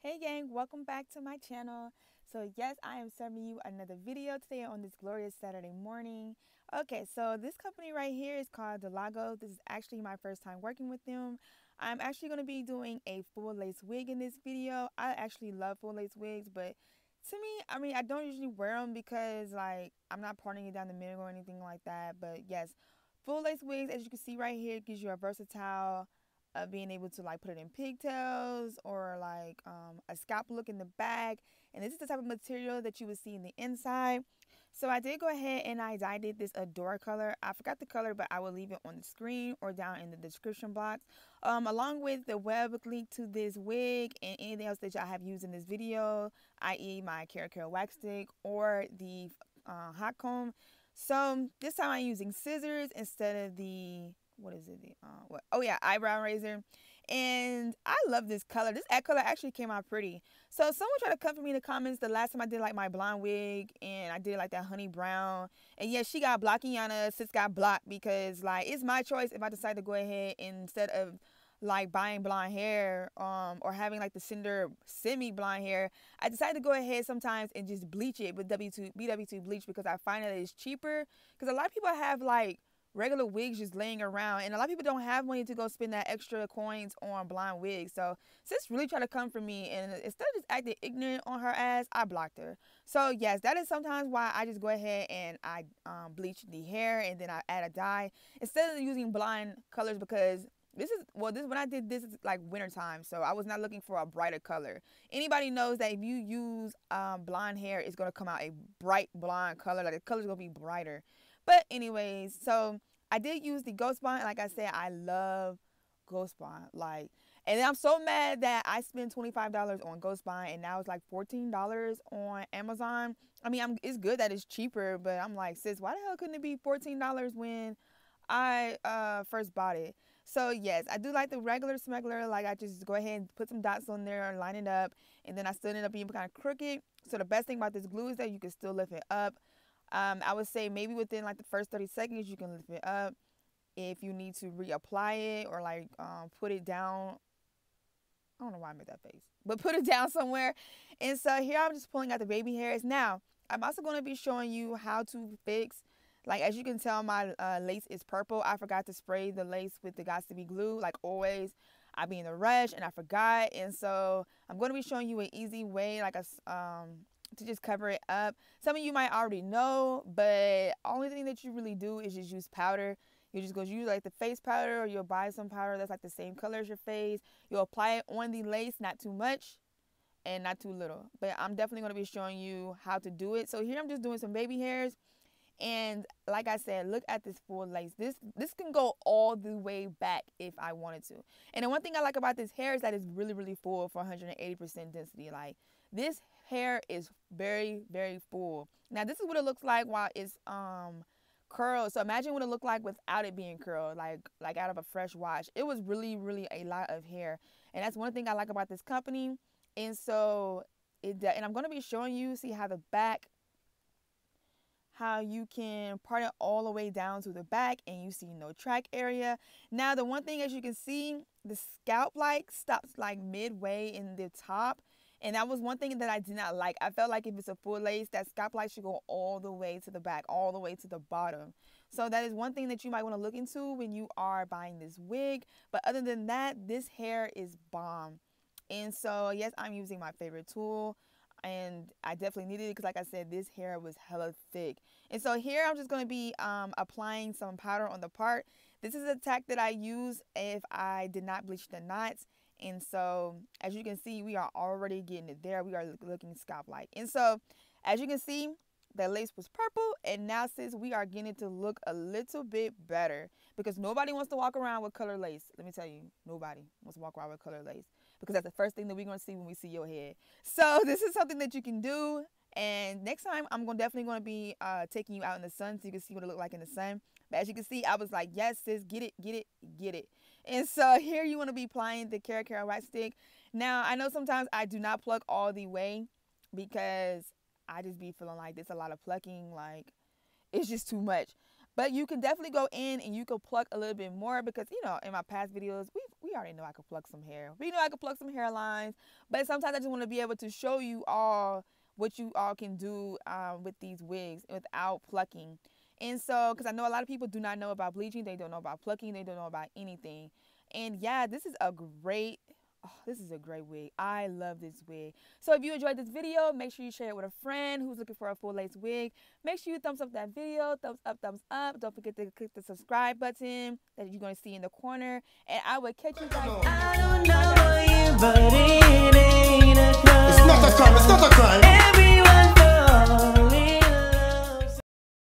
Hey gang, welcome back to my channel. So yes, I am serving you another video today on this glorious Saturday morning. Okay, so this company right here is called Delago. This is actually my first time working with them. I'm actually going to be doing a full lace wig in this video. I actually love full lace wigs, but to me, I don't usually wear them because like I'm not parting it down the middle or anything like that. But yes, full lace wigs, as you can see right here, gives you a versatile being able to like put it in pigtails or like a scalp look in the back. And this is the type of material that you would see in the inside. So I did go ahead and I dyed it this Adora color. I forgot the color, but I will leave it on the screen or down in the description box, along with the web link to this wig and anything else that I have used in this video, i.e. my Erika wax stick or the hot comb. So this time I'm using scissors instead of the what is it? Oh yeah, eyebrow razor. And I love this color. This egg color actually came out pretty. So someone tried to come for me in the comments the last time I did like my blonde wig and I did like that honey brown. And yeah, she got blocked. Yana sis got blocked because like it's my choice if I decide to go ahead and instead of like buying blonde hair or having like the cinder semi blonde hair, I decided to go ahead sometimes and just bleach it with BW2 bleach because I find that it's cheaper. Because a lot of people have like regular wigs just laying around, and a lot of people don't have money to go spend that extra coins on blonde wigs. So sis really tried to come for me, and instead of just acting ignorant on her ass, I blocked her. So yes, that is sometimes why I just go ahead and I bleach the hair and then I add a dye instead of using blonde colors, because this when I did this is like winter time, so I was not looking for a brighter color. Anybody knows that if you use blonde hair, it's gonna come out a bright blonde color. Like the color's gonna be brighter. But anyways, so I did use the Ghost Bond. Like I said, I love Ghost Bond. Like, and I'm so mad that I spent $25 on Ghost Bond and now it's like $14 on Amazon. It's good that it's cheaper, but I'm like, sis, why the hell couldn't it be $14 when I first bought it? So yes, I do like the regular smuggler. Like I just go ahead and put some dots on there and line it up, and then I still end up being kind of crooked. So the best thing about this glue is that you can still lift it up. I would say maybe within like the first 30 seconds you can lift it up. If you need to reapply it or like put it down, I don't know why I made that face, but put it down somewhere. And so here I'm just pulling out the baby hairs. Now I'm also going to be showing you how to fix, like as you can tell, my lace is purple. I forgot to spray the lace with the Got to Be glue. Like always, I be in a rush and I forgot. And so I'm going to be showing you an easy way, like to just cover it up. Some of you might already know, but only thing that you really do is just use powder. You just go use like the face powder, or you'll buy some powder that's like the same color as your face. You'll apply it on the lace, not too much and not too little. But I'm definitely going to be showing you how to do it. So here I'm just doing some baby hairs. And like I said, look at this full lace. This can go all the way back if I wanted to. And the one thing I like about this hair is that it's really, really full for 180% density. Like this hair is very, very full. Now this is what it looks like while it's curled. So imagine what it looked like without it being curled, like out of a fresh wash. It was really, really a lot of hair. And that's one thing I like about this company. And so and I'm going to be showing you, see how the back, how you can part it all the way down to the back and you see no track area. Now the one thing, as you can see, the scalp like stops like midway in the top, and that was one thing that I did not like. I felt like if it's a full lace, that scalp light should go all the way to the back, all the way to the bottom. So that is one thing that you might want to look into when you are buying this wig. But other than that, this hair is bomb. And so yes, I'm using my favorite tool, and I definitely needed it because like I said, this hair was hella thick. And so here I'm just going to be applying some powder on the part. This is a tack that I use if I did not bleach the knots. And so as you can see, we are already getting it there. We are looking scalp like. And so as you can see, the lace was purple, and now sis, we are getting it to look a little bit better, because nobody wants to walk around with color lace. Let me tell you, nobody wants to walk around with color lace, because that's the first thing that we're going to see when we see your head. So this is something that you can do, and next time I'm definitely going to be taking you out in the sun so you can see what it looked like in the sun. But as you can see, I was like, yes sis, get it, get it, get it. And so here you want to be applying the Erika wax stick. Now I know sometimes I do not pluck all the way because I just be feeling like there's a lot of plucking, like it's just too much. But you can definitely go in and you can pluck a little bit more because, you know, in my past videos, we already know I could pluck some hair. We know I could pluck some hairlines. But sometimes I just want to be able to show you all what you all can do with these wigs without plucking. And so, because I know a lot of people do not know about bleaching. They don't know about plucking. They don't know about anything. And yeah, this is a great wig. I love this wig. So if you enjoyed this video, make sure you share it with a friend who's looking for a full lace wig. Make sure you thumbs up that video. Thumbs up, thumbs up. Don't forget to click the subscribe button that you're going to see in the corner. And I will catch you guys. I don't know you, but it ain't a crime. It's not a crime. It's not a crime.